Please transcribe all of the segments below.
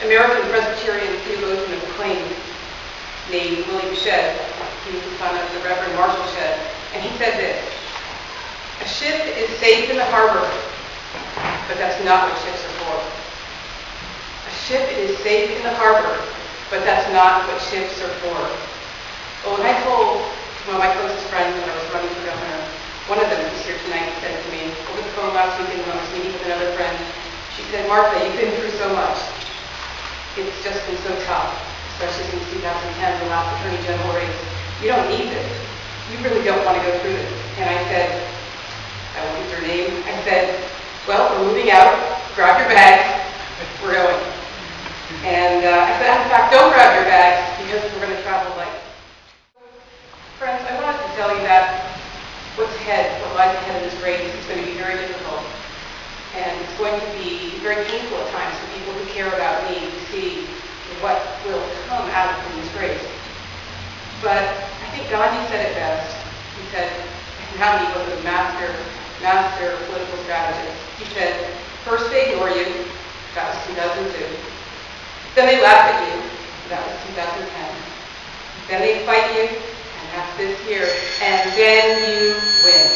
American Presbyterian theologian of acclaim named William Shedd. He was the son of the Reverend Marshall Shedd. And he said this: "A ship is safe in the harbor, but that's not what ships are for. A ship is safe in the harbor, but that's not what ships are for." Well, when I told one of my closest friends that I was running for governor, one of them who's here tonight said to me over the phone last weekend when I was meeting with another friend, she said, "Martha, you've been through so much. It's just been so tough, especially since 2010, the last Attorney General race. You don't need this. You really don't want to go through this." And I said, I won't use her name, I said, "Well, we're moving out. Grab your bags. We're going." And I said, in fact, don't grab your bags because we're going to travel light. Friends, I wanted to tell you that what lies ahead in this race is going to be very difficult. And it's going to be very painful at times for people who care about me to see what will come out from this race. But I think Gandhi said it best. He said, Gandhi was a master political strategist. He said, first they ignore you, that was 2002. Then they laugh at you, that was 2010. Then they fight you, and that's this year. And then you win.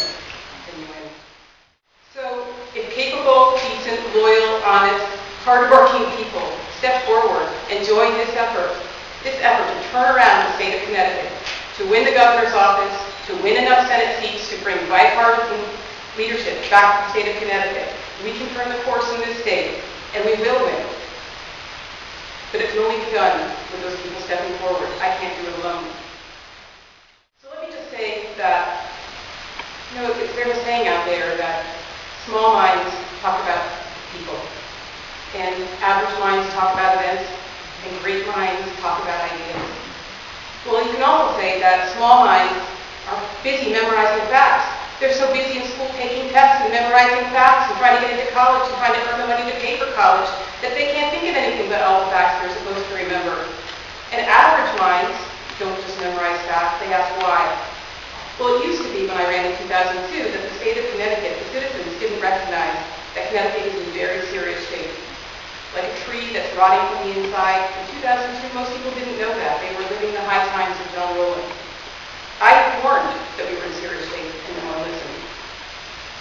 So if capable, decent, loyal, honest, hardworking people step forward and join this effort to turn around the state of Connecticut, to win the governor's office, to win enough Senate seats to bring bipartisan leadership back to the state of Connecticut, we can turn the course in this state, and we will win. But it's only begun with those people stepping forward. I can't do it alone. So let me just say that, there's a saying out there that small minds talk about people, and average minds talk about events, and great minds talk about ideas. Well, you can also say that small minds are busy memorizing facts. They're so busy in school taking tests and memorizing facts and trying to get into college and trying to earn the money to pay for college that they can't think of anything but all the facts they're supposed to remember. And average minds don't just memorize facts, they ask why. Well, it used to be when I ran in 2002 that the state of Connecticut, the citizens didn't recognize that Connecticut is in very serious shape. Like a tree that's rotting from the inside. In 2002, most people didn't know that. They were living the high times of John Rowland. I warned that we were in serious shape, and no one listened.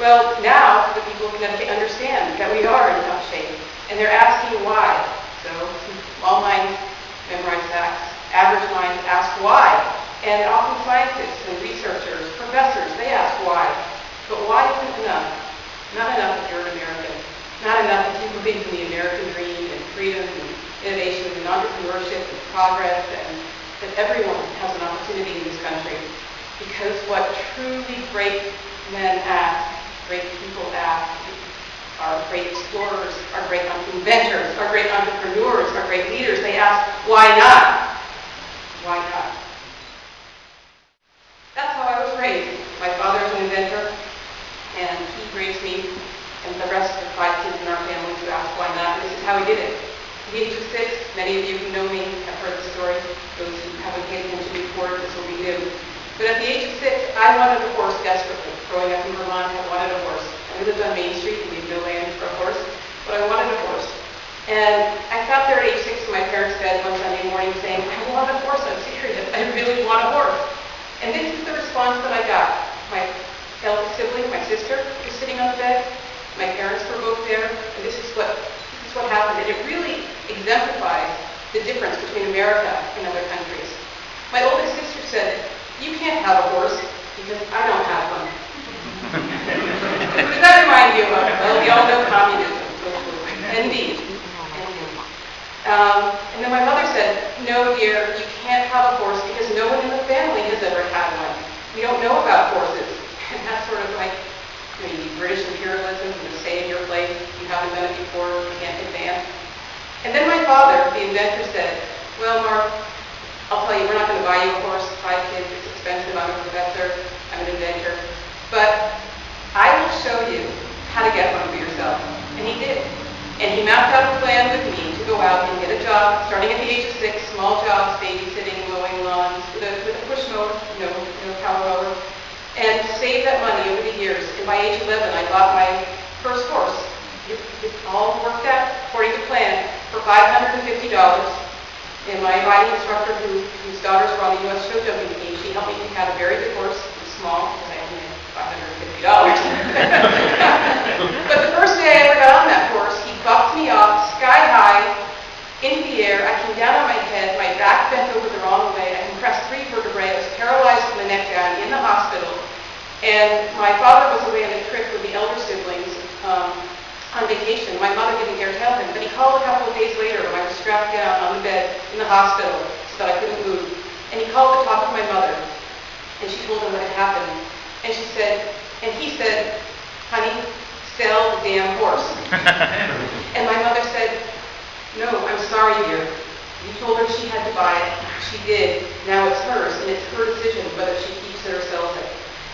Well, now the people of Connecticut understand that we are in tough shape, and they're asking why. So, small minds memorize facts, average minds ask why. And often scientists and researchers, professors, they ask why. But why isn't enough? Not enough if you're an American. Not enough if you believe in the American dream and freedom and innovation and entrepreneurship and progress and that everyone has an opportunity in this country. Because what truly great men ask, great people ask, our great explorers, our great inventors, our great entrepreneurs, our great leaders, they ask, why not? Why not? That's how I was raised. My father is an inventor, and he raised me and the rest of the 5 kids in our family to ask why not. And this is how he did it. At the age of 6, many of you who know me have heard the story. Those who haven't paid attention before, this will be new. But at the age of 6, I wanted a horse desperately. Growing up in Vermont, I wanted a horse. I lived on Main Street and we had no land for a horse, but I wanted a horse. And I sat there at age 6 in my parents' bed one Sunday morning saying, I want a horse, I'm serious, I really want a horse. And this is the response that I got. My eldest sibling, my sister, was sitting on the bed. My parents were both there, and this is what happened. And it really exemplifies the difference between America and other countries. My oldest sister said, you can't have a horse because I don't have one. What does that remind you of? Well, we all know communism. Indeed. And then my mother said, no, dear, you can't have a horse because no one in the family has ever had one. We don't know about horses. And that's sort of like maybe British imperialism, stay in your place, you haven't done it before, you can't advance. And then my father, the inventor, said, well, Mark, I'll tell you, we're not going to buy you a horse, 5 kids, it's expensive, I'm a professor, I'm an inventor, but I will show you how to get one for yourself. And he did. And he mapped out a plan with me to go out and get a job, starting at the age of 6, small jobs, babysitting, mowing lawns, with a push mower, no power mower, and save that money over the years. And by age 11, I bought my first horse. It all worked out according to plan for $500. $550. And my riding instructor, whose daughters were on the U.S. show jumping team, she helped me pick out a very good horse. It was small, because I only had $550. But the first day I ever got on that horse, he bucked me off sky high, into the air. I came down on my head, my back bent over the wrong way, I compressed 3 vertebrae, I was paralyzed from the neck down in the hospital. And my father was away on a trip with the elder siblings on vacation. My mother didn't dare tell him, but he called a couple of days later when I was strapped down on the bed in the hospital so that I couldn't move. And he called to talk with my mother, and she told him what had happened. And he said, honey, sell the damn horse. And my mother said, no, I'm sorry, dear. You told her she had to buy it. She did. Now it's hers, and it's her decision whether she keeps it or sells it.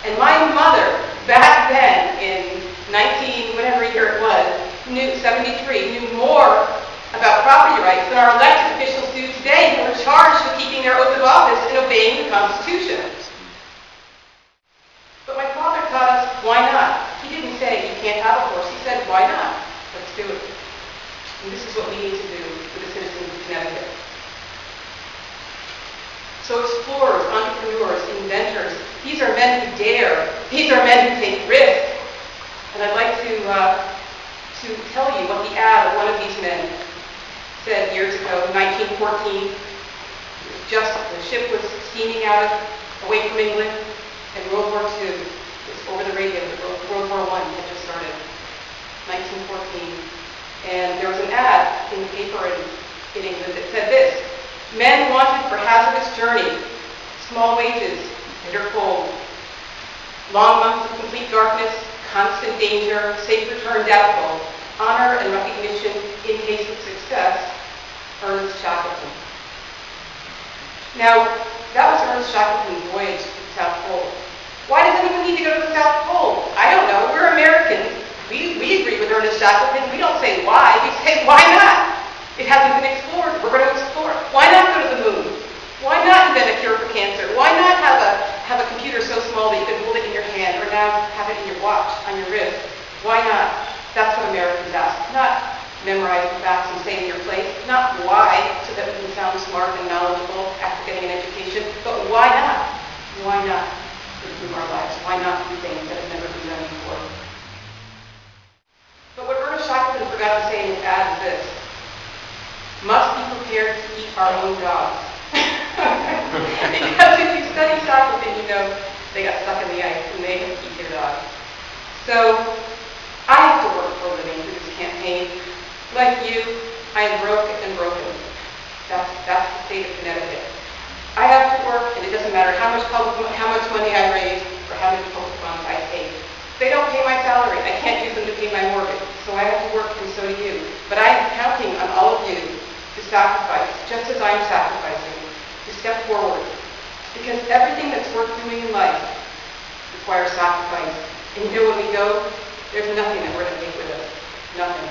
And my mother, back then, in whatever year it was, 73, knew more about property rights than our elected officials do today, who are charged with keeping their oath of office and obeying the Constitution. But my father taught us, why not? He didn't say, you can't have a horse. He said, why not? Let's do it. And this is what we need to do for the citizens of Connecticut. So explorers, entrepreneurs, inventors, these are men who dare. These are men who take risks. And I'd like to tell you what the ad of one of these men said years ago, 1914. Just the ship was steaming out away from England, and World War II was over the radio. World War I had just started, 1914. And there was an ad in the paper in England that said this: men wanted for hazardous journey, small wages, bitter cold, long months of complete darkness, constant danger, safe return doubtful, honor and recognition in case of success. Ernest Shackleton. Now, that was Ernest Shackleton's voyage to the South Pole. Why does anyone need to go to the South Pole? I don't know. We're Americans. We agree with Ernest Shackleton. We don't say why. We say, why not? It hasn't been explored. We're going to explore it. Why not go to the moon? Why not invent a cure for cancer? Why not have a computer so small that you can hold it in your hand, or now have it in your watch, on your wrist? Why not? That's what Americans ask. Not memorize the facts and stay in your place. Not why, so that we can sound smart and knowledgeable after getting an education, but why not? Why not improve our lives? Why not do things that have never been done before? But what Ernest Shackleton forgot to say in his ad is this: must be prepared to eat our own dogs. Because if you study Shackleton, you know they got stuck in the ice and they have to eat their dogs. So I have to work for a living through this campaign. Like you, I am broke and broken. That's the state of Connecticut. I have to work, and it doesn't matter how much money I raise or how many public funds I take. They don't pay my salary. I can't use them to pay my mortgage. So I have to work, and so do you. But I am counting on all of you to sacrifice, just as I'm sacrificing, to step forward. Because everything that's worth doing in life requires sacrifice. And you know, when we go, there's nothing that we're going to take with us. Nothing.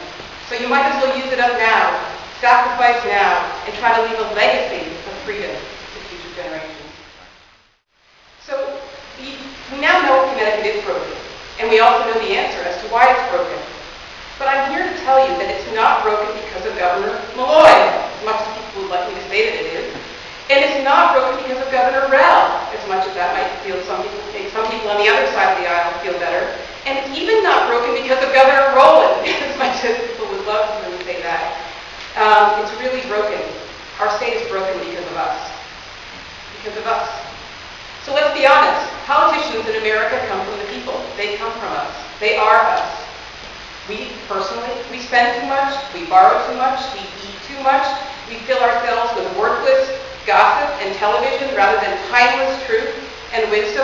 So you might as well use it up now, sacrifice now, and try to leave a legacy of freedom to future generations. So we now know Connecticut is broken, and we also know the answer as to why it's broken. But I'm here to tell you that it's not broken because of Governor Malloy, as much as people would like me to say that it is. And it's not broken because of Governor Rell, as much as that might make some people on the other side of the aisle feel better. And it's even not broken because of Governor Rowland, as much as people would love to hear me say that. It's really broken. Our state is broken because of us. Because of us. So let's be honest. Politicians in America come from the people. They come from us. They are us. We personally, we spend too much, we borrow too much, we eat too much, we fill ourselves with worthless gossip and television rather than timeless truth and wisdom.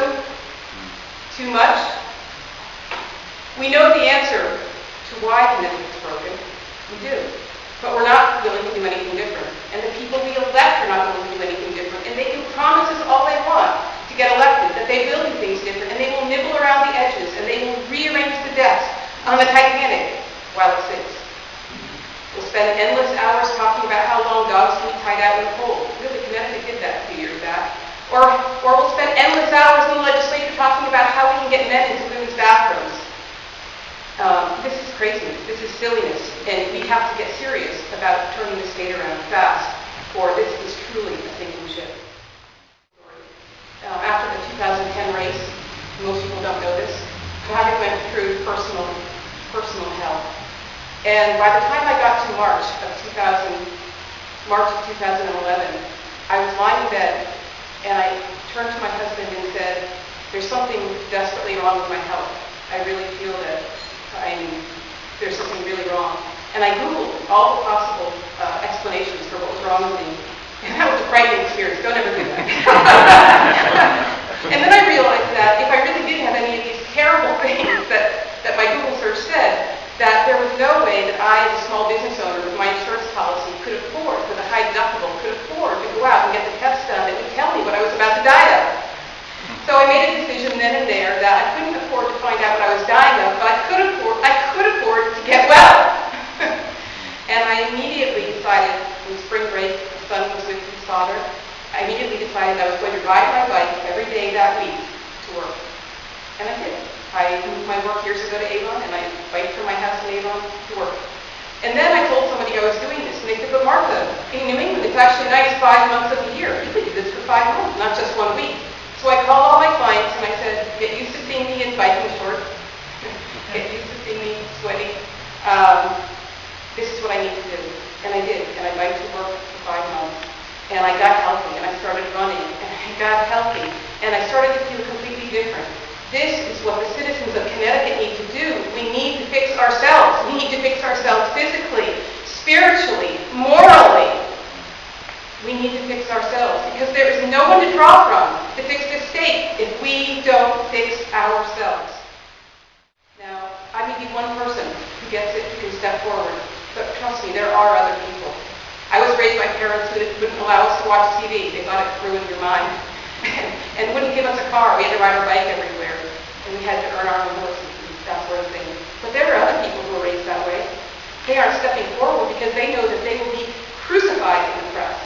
Too much. We know the answer to why Connecticut is broken. We do. But we're not willing to do anything different. And the people we elect are not willing to do anything different. And they can promise us all they want to get elected, that they will do things different, and they will nibble around the edges, and they will rearrange the decks on the Titanic while it sinks. We'll spend endless hours talking about how long dogs can be tied out in the cold. Really, Connecticut did that a few years back. Or we'll spend endless hours in the legislature talking about how we can get men into women's bathrooms. This is craziness. This is silliness. And we have to get serious about turning the state around fast, or this is truly a sinking ship. After the 2010 race, most people don't know this, I went through personal hell. And by the time I got to March of 2011, I was lying in bed, and I turned to my husband and said, there's something desperately wrong with my health. I really feel that there's something really wrong. And I Googled all the possible explanations for what was wrong with me. And that was a frightening experience. Don't ever do that. And then I realized that if I really did have any of these terrible things that my Google search said, that there was no way that I, as a small business owner with my insurance policy, could afford, with a high deductible, could afford to go out and get the tests done that would tell me what I was about to die of. So I made a decision then and there that I couldn't afford to find out what I was dying of, but I could afford to get well. And I immediately decided, in spring break, the son was with his father, I immediately decided I was going to ride my bike every day that week to work. And I did. I moved my work years ago to Avon, and I biked from my house in Avon to work. And then I told somebody I was doing this, and they said, but Martha, in New England, it's actually a nice 5 months of the year. You could do this for 5 months, not just 1 week. So I called all my clients, and I said, get used to seeing me in biking shorts. Get used to seeing me sweaty. This is what I need to do. And I did, and I biked to work for 5 months. And I got healthy, and I started running, and I got healthy, and I started to feel completely different. This is what the citizens of Connecticut need to do. We need to fix ourselves. We need to fix ourselves physically, spiritually, morally. We need to fix ourselves because there is no one to draw from to fix this state if we don't fix ourselves. Now, I may be one person who gets it, who can step forward, but trust me, there are other people. I was raised by parents who wouldn't allow us to watch TV. They thought it ruined your mind. And wouldn't give us a car. We had to ride our bike everywhere. And we had to earn our own horses and that sort of thing. But there are other people who are raised that way. They aren't stepping forward because they know that they will be crucified in the press.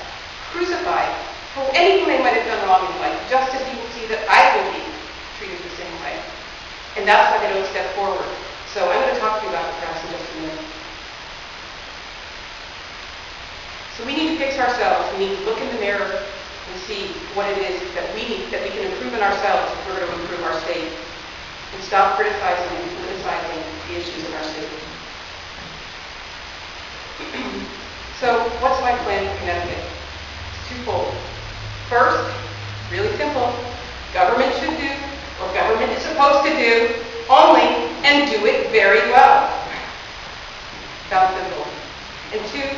Crucified for anything they might have done wrong in life, just as you will see that I will be treated the same way. And that's why they don't step forward. So I'm going to talk to you about the press in just a minute. So we need to fix ourselves. We need to look in the mirror and see what it is that we can improve in ourselves if we're going to improve our state. And stop criticizing and politicizing the issues in our state. So what's my plan for Connecticut? It's twofold. First, really simple. Government should do what government is supposed to do only and do it very well. Sounds simple. And two,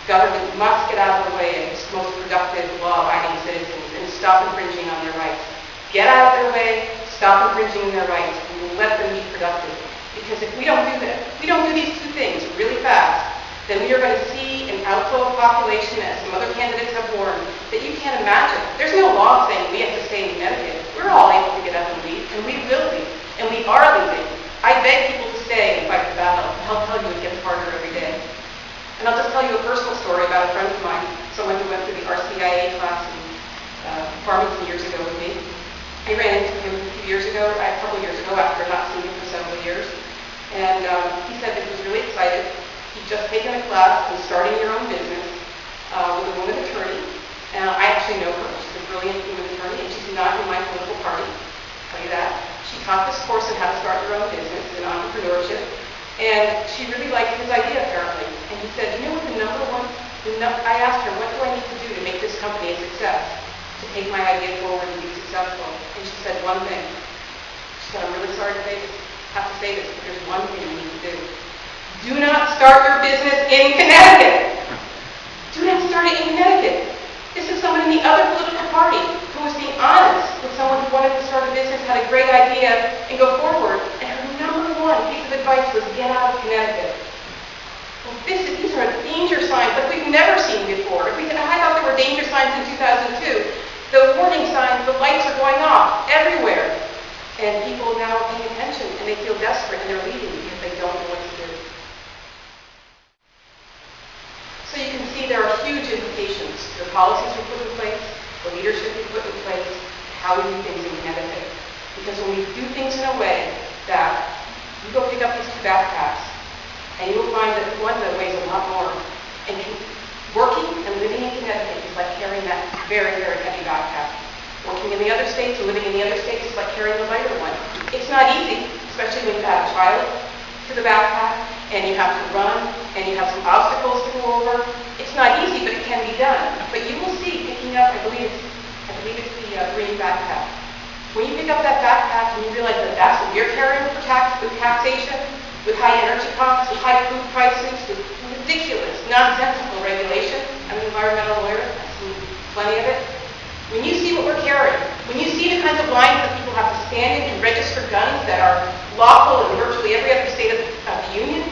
government must get out of the way of its most productive, law-abiding citizens and stop infringing on their rights. Get out of their way, stop infringing on their rights, and let them be productive. Because if we don't do that, if we don't do these two things really fast, then we are going to see an outflow of population, as some other candidates have warned, that you can't imagine. There's no law saying we have to stay in Connecticut. We're all able to get up and leave, and we will leave, and we are leaving. I beg people to stay and fight the battle. I'll tell you it gets harder every day. And I'll just tell you a personal story about a friend of mine, someone who went through the RCIA class in Farmington years ago with me. I ran into him a couple years ago after not seeing him for several years. And he said that he was really excited. He'd just taken a class on starting your own business with a woman attorney. I actually know her. She's a brilliant woman attorney, and she's not in my political party. I'll tell you that. She taught this course on how to start your own business in entrepreneurship. And she really liked his idea, apparently. And he said, you know what the number one, I asked her, what do I need to do to make this company a success? To take my idea forward and be successful. And she said one thing. She said, I'm really sorry to have to say this, but there's one thing you need to do. Do not start your business in Connecticut. Do not start it in Connecticut. This is someone in the other political party who was being honest with someone who wanted to start a business, had a great idea, and go forward. And her number one piece of advice was get out of Connecticut. Well, these are danger signs like we've never seen before. I thought there were danger signs in 2002. The warning signs, the lights are going off everywhere. And people now are paying attention, and they feel desperate, and they're leaving because they don't know what to do. So you can see there are huge implications to the policies we put in place, the leadership we put in place, how we do things in Connecticut. Because when we do things in a way that You go pick up these two backpacks, and you will find that one that weighs a lot more. And working and living in Connecticut is like carrying that very, very heavy backpack. Working in the other states and living in the other states is like carrying the lighter one. It's not easy, especially when you add a child to the backpack, and you have to run, and you have some obstacles to go over. It's not easy, but it can be done. But you will see, picking up, I believe it's the green backpack. When you pick up that backpack and you realize that that's what you're carrying for with taxation, with high energy costs, with high food prices, with ridiculous, nonsensical regulations. I'm an environmental lawyer. I've seen plenty of it. When you see what we're carrying, when you see the kinds of lines that people have to stand in and register guns that are lawful in virtually every other state of the union,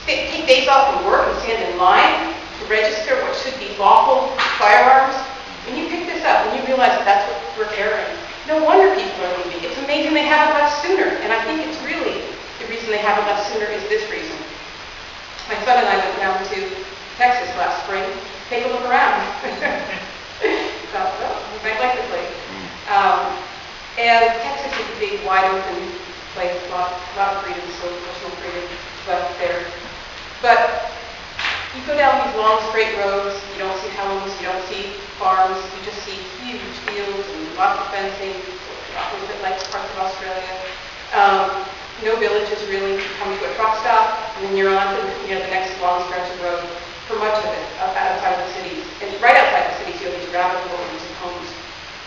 take days off from work and stand in line to register what should be lawful firearms, when you pick this up and you realize that that's what we're carrying, no wonder people are leaving. It's amazing they haven't left sooner, and I think it's really the reason they haven't left sooner is this reason. My son and I went down to Texas last spring to take a look around. Thought, well, we might like the place. And Texas is a big, wide open place, a lot of freedom, so personal freedom left there. But you go down these long, straight roads, you don't see homes, you don't see farms, you just see huge fields and lots of fencing, a little bit like parts of Australia. No villages really. You come to a truck stop, and then you're on to the next long stretch of road for much of it outside of the cities. And right outside the cities, you have these rabbit holes and homes.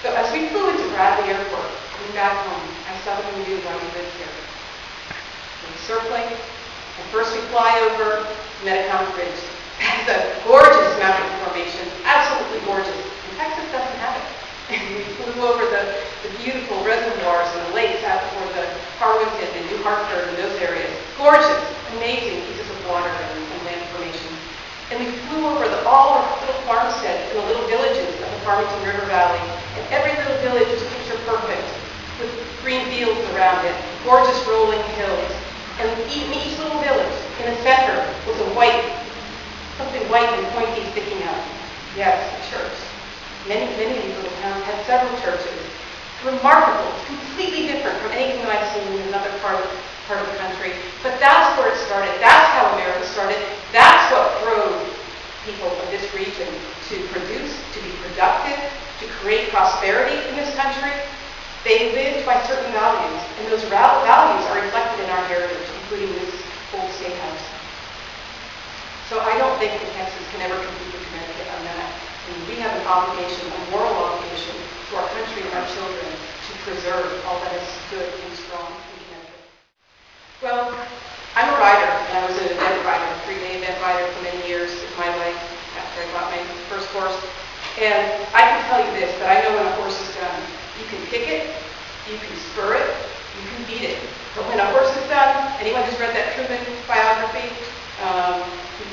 So as we flew into Bradley Airport, coming back home, I suddenly knew why we lived here. We're circling, and first we fly over Medicom Bridge. That's a gorgeous mountain formation, absolutely gorgeous. And Texas doesn't have it. And we flew over the beautiful reservoirs and the lakes out toward the Harwinton and New Hartford and those areas. Gorgeous, amazing pieces of water and land formation. And we flew over all the little farmsteads and the little villages of the Farmington River Valley. And every little village is picture perfect, with green fields around it, gorgeous rolling hills. And in each little village, in the center, was something white and pointy sticking out. Yes, a church. Many of these little towns had several churches. Remarkable, completely different from anything that I've seen in another part of the country. But that's where it started. That's how America started. That's what drove people of this region to produce, to be productive, to create prosperity in this country. They lived by certain values, and those values are reflected in our heritage, including this old state house. So I don't think that Texas can ever compete with Connecticut on that. I mean, we have an obligation, a moral obligation to our country and our children to preserve all that is good and strong in Connecticut. Well, I'm a rider, and I was an event rider, a 3-day event rider for many years of my life after I got my first horse. And I can tell you this, that I know when a horse is done. You can kick it, you can spur it, you can beat it. But when a horse is done, anyone who's read that Truman biography,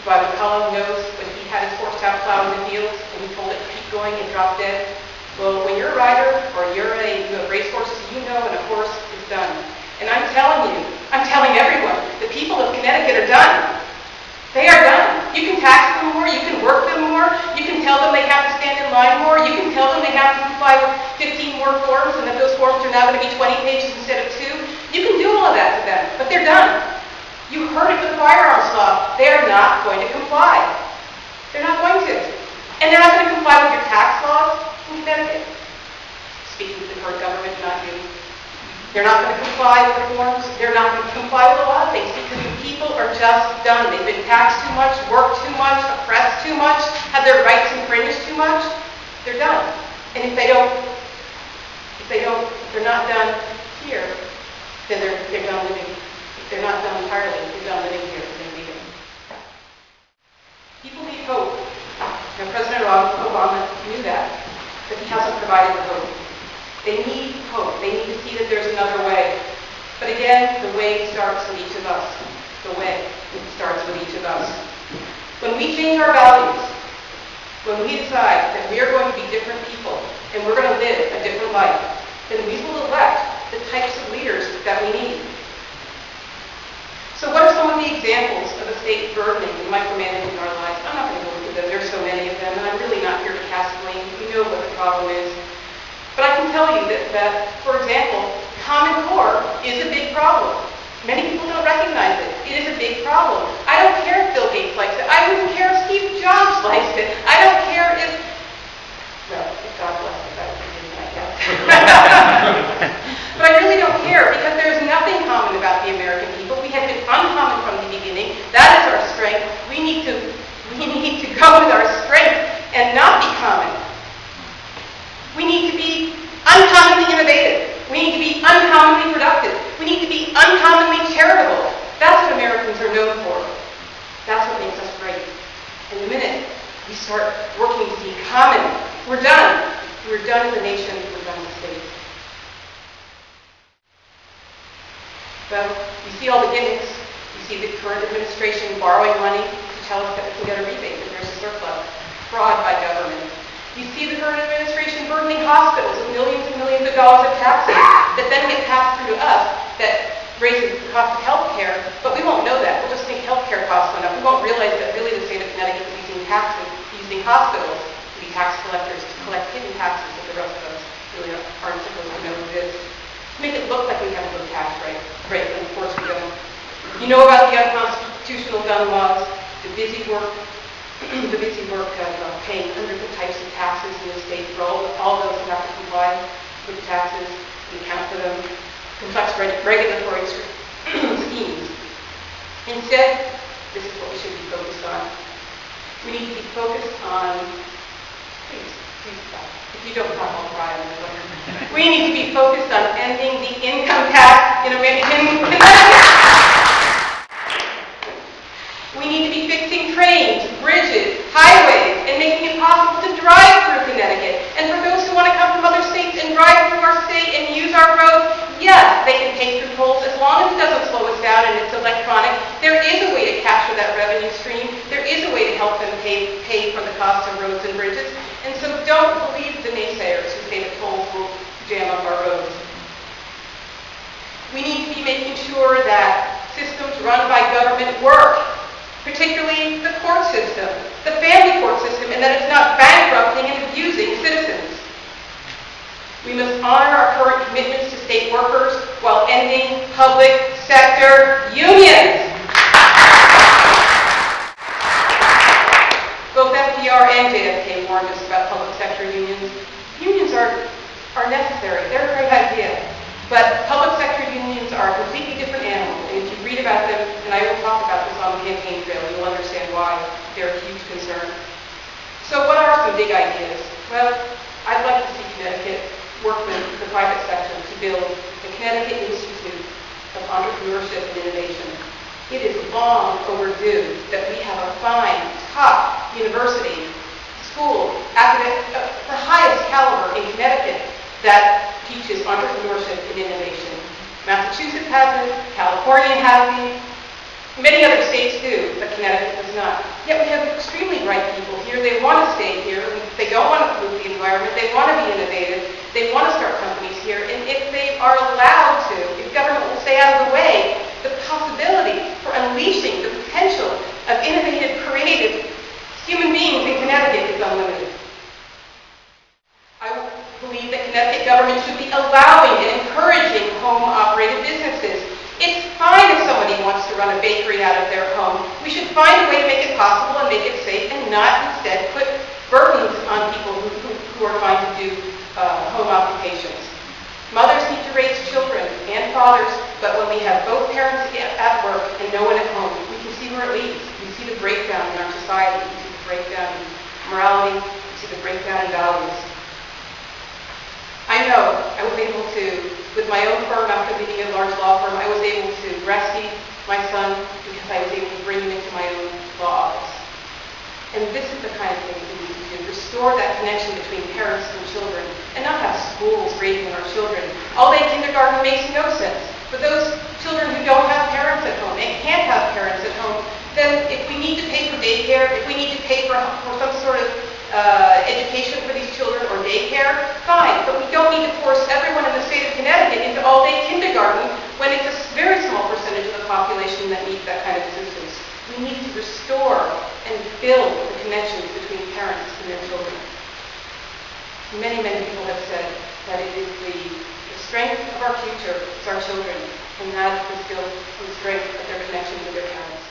by McCullum knows when he had his horse out plowing the fields and he told it to keep going and drop dead. Well, when you're a rider or you have racehorses, you know when a horse is done. And I'm telling everyone, the people of Connecticut are done. They are done. You can tax them more, you can work them more, you can tell them they have to stand in line more, you can tell them they have to comply with 15 more forms and that those forms are now going to be 20 pages instead of 2. You can do all of that to them, but they're done. You heard it with the firearms law. They are not going to comply. They're not going to. And they're not going to comply with your tax laws in Connecticut. Speaking to the current government, not you. They're not going to comply with the forms. They're not going to comply with a lot of things because the people are just done. They've been taxed too much, worked too much, oppressed too much, had their rights infringed too much. They're done. And if they're not done here, then they're done living. They're not done entirely. They're done living here. They're leaving. People need hope. And President Obama knew that he hasn't provided the hope. They need hope. They need to see that there's another way. But again, the way starts with each of us. The way starts with each of us. When we change our values, when we decide that we are going to be different people and we're going to live a different life, then we will elect the types of leaders that we need. So what are some of the examples of the state burdening and micromanaging our lives? I'm not going to go into them. There's so many of them, and I'm really not here to cast blame. We know what the problem is. But I can tell you that for example, Common Core is a big problem. Many people don't recognize it. It is a big problem. I don't care if Bill Gates likes it. I wouldn't care if Steve Jobs likes it. I don't care if, well, if God bless it, that would be good, I guess. But I really don't care, because there's nothing common about the American people. We have been uncommon from the beginning. That is our strength. We need to go with our strength and not be common. We need to be uncommonly innovative. We need to be uncommonly productive. We need to be uncommonly charitable. That's what Americans are known for. That's what makes us great. And the minute we start working to be common, we're done. We're done as a nation. We're done as a state. Well, you see all the gimmicks. You see the current administration borrowing money to tell us that we can get a rebate, that there's a surplus. Fraud by government. You see the current administration burdening hospitals with millions and millions of dollars of taxes that then get passed through to us that raises the cost of health care, but we won't know that. We'll just think health care costs went up. We won't realize that really the state of Connecticut is using hospitals to be tax collectors, to collect hidden taxes that the rest of us really aren't supposed to know what it is. To make it look like we have a good tax rate, and of course we don't. You know about the unconstitutional gun laws, the busy work of paying hundreds of types of taxes in the state for all those who have to comply with taxes and account for them, complex regulatory schemes. Instead, this is what we should be focused on. We need to be focused on, please stop. If you don't stop, I'll cry on this one. We need to be focused on ending the income tax in Connecticut. We need to be fixing trains, bridges, highways, and making it possible to drive through Connecticut. And for those who want to come from other states and drive through our state and use our roads, yes, they can pay through tolls as long as it doesn't slow us down and it's electronic. There is a way to capture that revenue stream. There is a way to help them pay for the cost of roads and bridges. And so don't believe the naysayers who say that tolls will jam up our roads. We need to be making sure that systems run by government work, particularly the court system, the family court system, and that it's not bankrupting and abusing citizens. We must honor our current commitments to state workers while ending public sector unions. Both FDR and JFK warned us about public sector unions. Unions are necessary. They're a great idea. But public sector unions are a completely different animal. And if you read about them, and I will talk about this on the campaign trail, you'll understand why they're a huge concern. So what are some big ideas? Well, I'd like to see Connecticut work with the private sector to build the Connecticut Institute of Entrepreneurship and Innovation. It is long overdue that we have a fine, top university, school, academic, the highest caliber in Connecticut that teaches entrepreneurship and innovation. Massachusetts has it, California has it, many other states do, but Connecticut does not. Yet we have extremely bright people here. They want to stay here. They don't want to pollute the environment. They want to be innovative. They want to start companies here. And if they are allowed to, if government will stay out of the way, the possibility for unleashing the potential of innovative, creative human beings in Connecticut is unlimited. I believe that Connecticut government should be allowing and encouraging home-operated businesses. It's fine if somebody wants to run a bakery out of their home. We should find a way to make it possible and make it safe and not instead put burdens on people who are trying to do home occupations. Mothers need to raise children and fathers, but when we have both parents at work and no one at home, we can see where it leads. We see the breakdown in our society. We see the breakdown in morality. We see the breakdown in values. I know I was able to, with my own firm after leaving a large law firm, I was able to breastfeed my son because I was able to bring him into my own law office. And this is the kind of thing we need to do, restore that connection between parents and children, and not have schools raising our children. All-day kindergarten makes no sense. For those children who don't have parents at home and can't have parents at home, then if we need to pay for daycare, if we need to pay for some sort of education for these children or daycare, fine, but we don't need to force everyone in the state of Connecticut into all-day kindergarten when it's a very small percentage of the population that needs that kind of assistance. We need to restore and build the connections between parents and their children. Many, many people have said that it is the strength of our future is our children. and that is the skill and strength of their connection with their parents.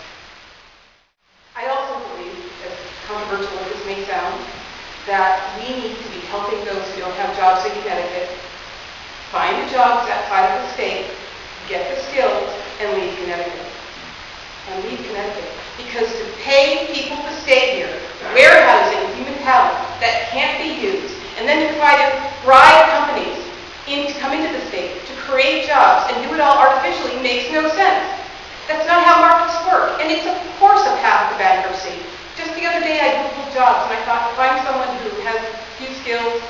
I also believe, as controversial as this may sound, that we need to be helping those who don't have jobs in Connecticut find the jobs outside of the state, get the skills, and leave Connecticut. Because to pay people to stay here, warehousing human talent that can't be used, and then to try to bribe companies to come into the state to create jobs and do it all artificially makes no sense. That's not how markets work. And it's, of course, a path to bankruptcy. Just the other day, I Googled jobs, and I thought, if I'm someone who has few skills,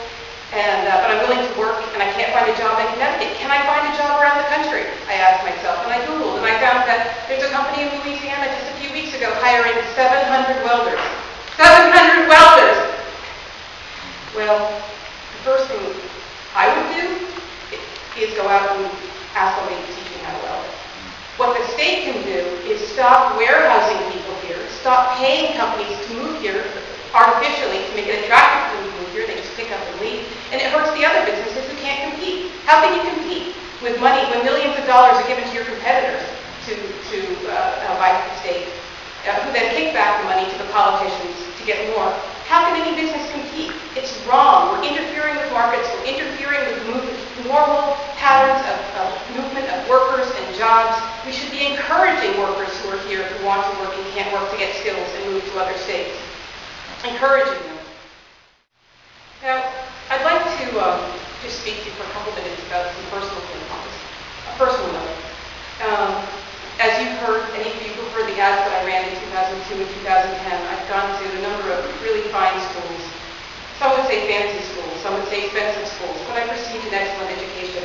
but I'm willing to work, and I can't find a job in Connecticut, can I find a job around the country? I asked myself, and I Googled, and I found that there's a company in Louisiana just a few weeks ago hiring 700 welders. 700 welders! Well, the first thing I would do is go out and ask somebody to teach me how to weld. What the state can do is stop warehousing people here, stop paying companies to move here artificially to make it attractive for them to move here. They just pick up and leave. And it hurts the other businesses who can't compete. How can you compete with money when millions of dollars are given to your competitors by the state, who then kick back the money to the politicians to get more? How can any business compete? It's wrong. We're interfering with markets. We're interfering with normal patterns of movement of workers and jobs. We should be encouraging workers who are here, who want to work and can't work, to get skills and move to other states. Encouraging them. Now, I'd like to just speak to you for a couple minutes about some personal things on this. A personal note. As you've heard, any of you who've heard the ads that I ran in 2002 and 2010, I've gone to a number of really fine schools. Some would say fancy schools, some would say expensive schools, but I've received an excellent education.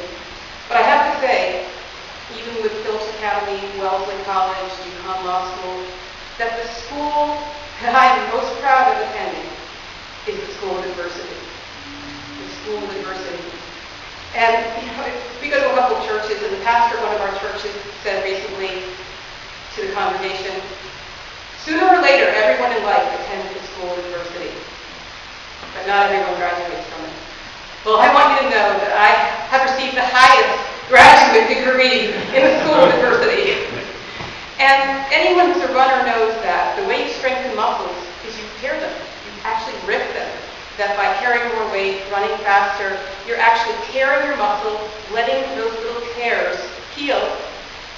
But I have to say, even with Phillips Academy, Wellesley College, UConn Law School, that the school that I'm most proud of attending is the School of Adversity. The School of Adversity. And we go to a couple of churches, and the pastor at one of our churches said recently to the congregation, sooner or later, everyone in life attends the School of Adversity, but not everyone graduates from it. Well, I want you to know that I have received the highest graduate degree in the School of Adversity. And anyone who's a runner knows that the way you strengthen muscles is you tear them. You actually rip them. That by carrying more weight, running faster, you're actually tearing your muscle, letting those little tears heal.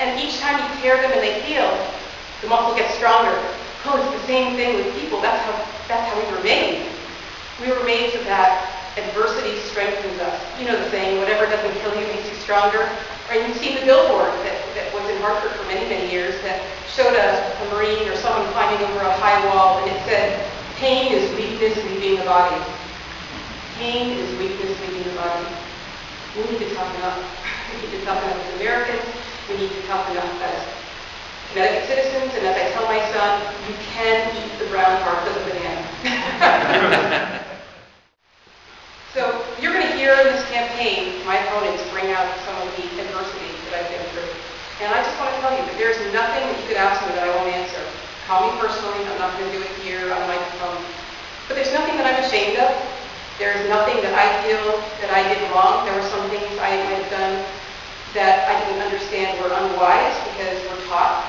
And each time you tear them and they heal, the muscle gets stronger. Oh, it's the same thing with people. That's how we were made. We were made so that adversity strengthens us. You know the saying, whatever doesn't kill you makes you stronger. Or you've seen the billboard that was in Hartford for many, many years that showed a Marine or someone climbing over a high wall, and it said, pain is weakness leaving the body. Pain is weakness leaving the body. We need to toughen up. We need to toughen up as Americans. We need to toughen up as Connecticut citizens. And as I tell my son, you can eat the brown part of the banana. So you're going to hear in this campaign my opponents bring out some of the adversity that I've been through. And I just want to tell you that there's nothing that you could ask me that I won't answer. Call me personally. I'm not going to do it here on the microphone. But there's nothing that I'm ashamed of. There's nothing that I feel that I did wrong. There were some things I might have done that I didn't understand were unwise because we're taught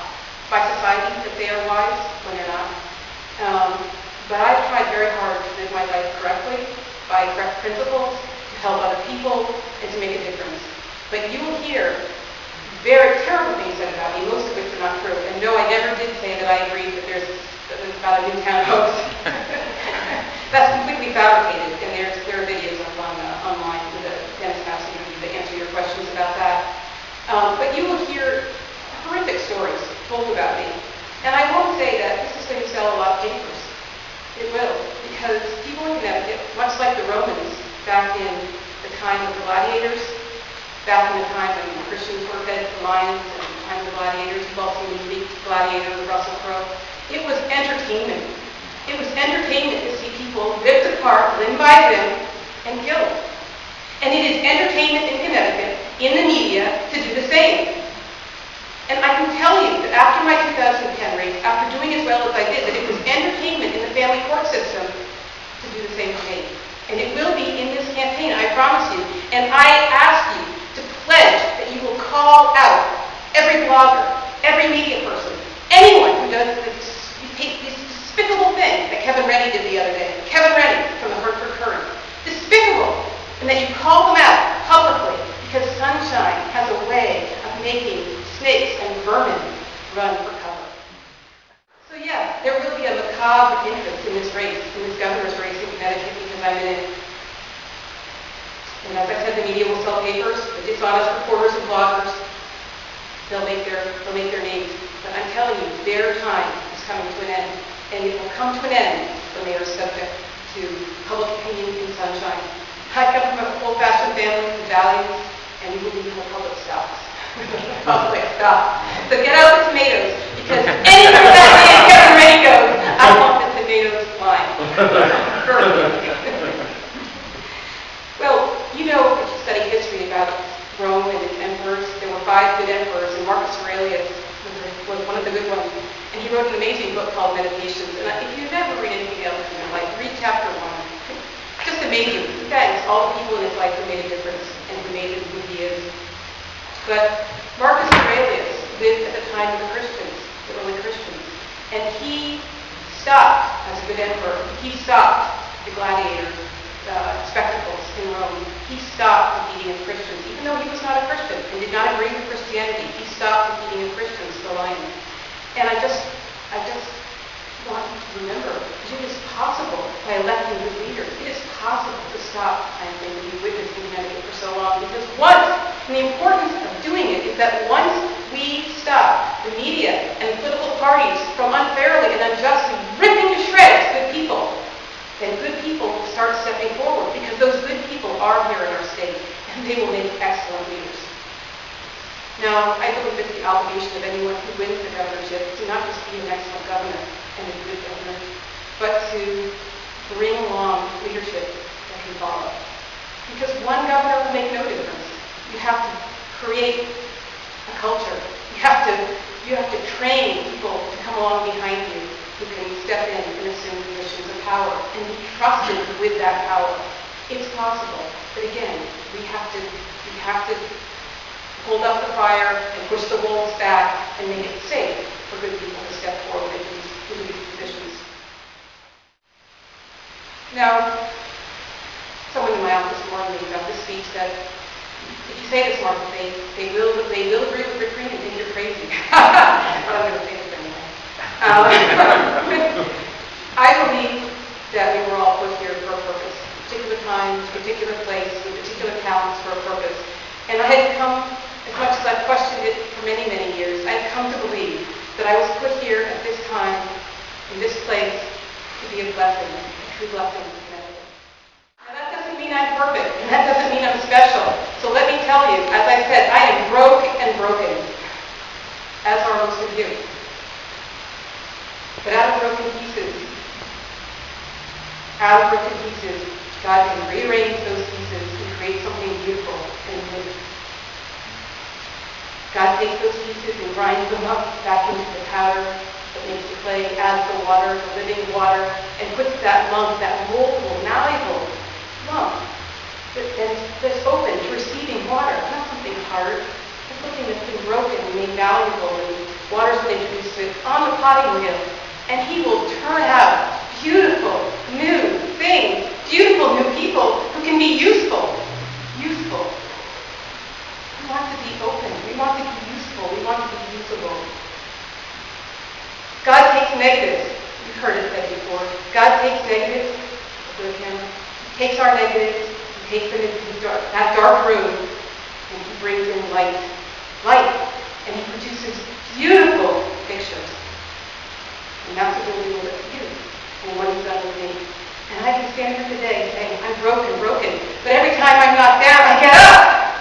by society that they are wise when they're not. But I've tried very hard to live my life correctly, by correct principles, to help other people, and to make a difference. But you will hear very terrible things said about me, most of which are not true. And no, I never did say that I agreed that there's about a Newtown hoax. That's completely fabricated, and there are videos online with the Dennis Massey interview that answer your questions about that. But you will hear horrific stories told about me. And I won't say that this is going to sell a lot of papers. It will, because people in Connecticut, much like the Romans back in the time of the gladiators, back in the time when Christians were fed to lions and the time of the gladiators, you've all seen the movie Gladiator with Russell Crowe. It was entertainment. It was entertainment to see people ripped apart, limb by limb, and killed. And it is entertainment in Connecticut, in the media, to do the same. And I can tell you that after my 2010 race, after doing as well as I did, that it was entertainment in the family court system to do the same thing. And it will be in this campaign, I promise you. And I ask you to pledge that you will call out in this governor's race in Connecticut because I'm in it. And as I said, the media will sell papers, the dishonest reporters and bloggers, they'll make their names. But I'm telling you, their time is coming to an end. And it will come to an end when they are subject to public opinion and sunshine. I come from an old-fashioned family with values, and we believe in the public stops. Public stop. So get out the tomatoes, because anywhere that man Kevin Ray goes, I want the tomatoes flying. Well, you know, if you study history about Rome and its emperors, there were 5 good emperors, and Marcus Aurelius was one of the good ones. And he wrote an amazing book called Meditations. And if you've ever read anything else in your life, read chapter 1. Just amazing. Thanks. All the people in his life who made a difference and who made him who he is. But Marcus Aurelius lived at the time of the Christians, the early Christians. And he stopped, as a good emperor, he stopped the gladiator spectacles in Rome. He stopped the beating of Christians, even though he was not a Christian and did not agree with Christianity. He stopped the beating of Christians for lying. And I just want you to remember that it is possible by electing good leaders. It is possible to stop, I think, what we witnessed in Connecticut for so long. Because and the importance of doing it is that once we stop the media and political parties from unfairly and unjustly ripping to shreds good people, then good people will start stepping forward, because those good people are here in our state, and they will make excellent leaders. Now, I believe it's the obligation of anyone who wins the governorship to not just be an excellent governor and a good governor, but to bring along leadership that can follow. Because one governor will make no difference. You have to create a culture. You have to train people to come along behind you who can step in and assume positions of power and be trusted with that power. It's possible, but again, we have to hold up the fire and push the walls back and make it safe for good people to step forward into these positions. Now, someone in my office warned me about this speech that if you say this, Martha, they will agree with Rick Green and think you're crazy. But I'm going to say this anyway. I believe that we were all put here for a purpose, particular time, particular place, with particular talents for a purpose. And I had come, as much as I've questioned it for many, many years, I've come to believe that I was put here at this time, in this place, to be a blessing, a true blessing to Connecticut. Now that doesn't mean I'm perfect, and that doesn't mean I'm special. So let me tell you, as I said, I am broke and broken, as are most of you. But out of broken pieces, God can rearrange those pieces and create something beautiful and new. God takes those pieces and grinds them up back into the powder that makes the clay, adds the water, the living water, and puts that lump, that moldable, malleable lump that's open to receiving water. Not something hard. It's something that's been broken and made valuable, and water's been introduced to it on the potting wheel. And he will turn out beautiful, new things, beautiful new people who can be useful. Useful. We want to be open. We want to be useful. We want to be usable. God takes negatives. You've heard it said before. God takes negatives. With him. He takes our negatives. He takes them into that dark room, and he brings in light. Light. And he produces beautiful pictures. And that's what we'll do with you, and what he's done with me. And I can stand here today saying, I'm broken. But every time I'm knocked down, I get up.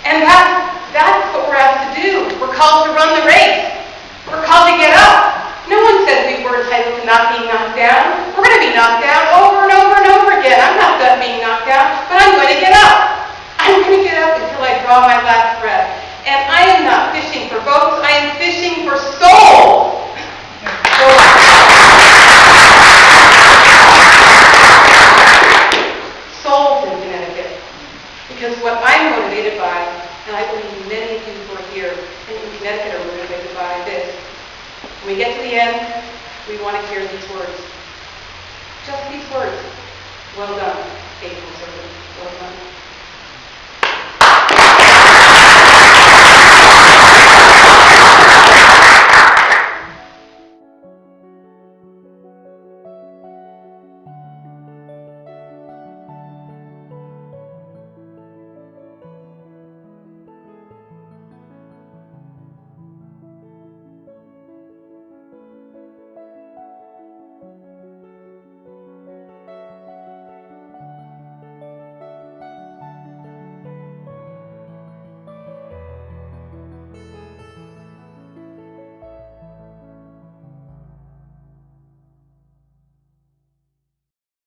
And that's what we're asked to do. We're called to run the race. We're called to get up. No one said we were entitled to not being knocked down. We're going to be knocked down over and over and over again. I'm not done being knocked down, but I'm going to get up. I'm going to get up until I draw my last breath. And I am not fishing for votes. I am fishing for souls. Souls in Connecticut. Because what I'm motivated by, and I believe many of you who are here and in Connecticut are motivated by this, when we get to the end, we want to hear these words. Just these words. Well done, faithful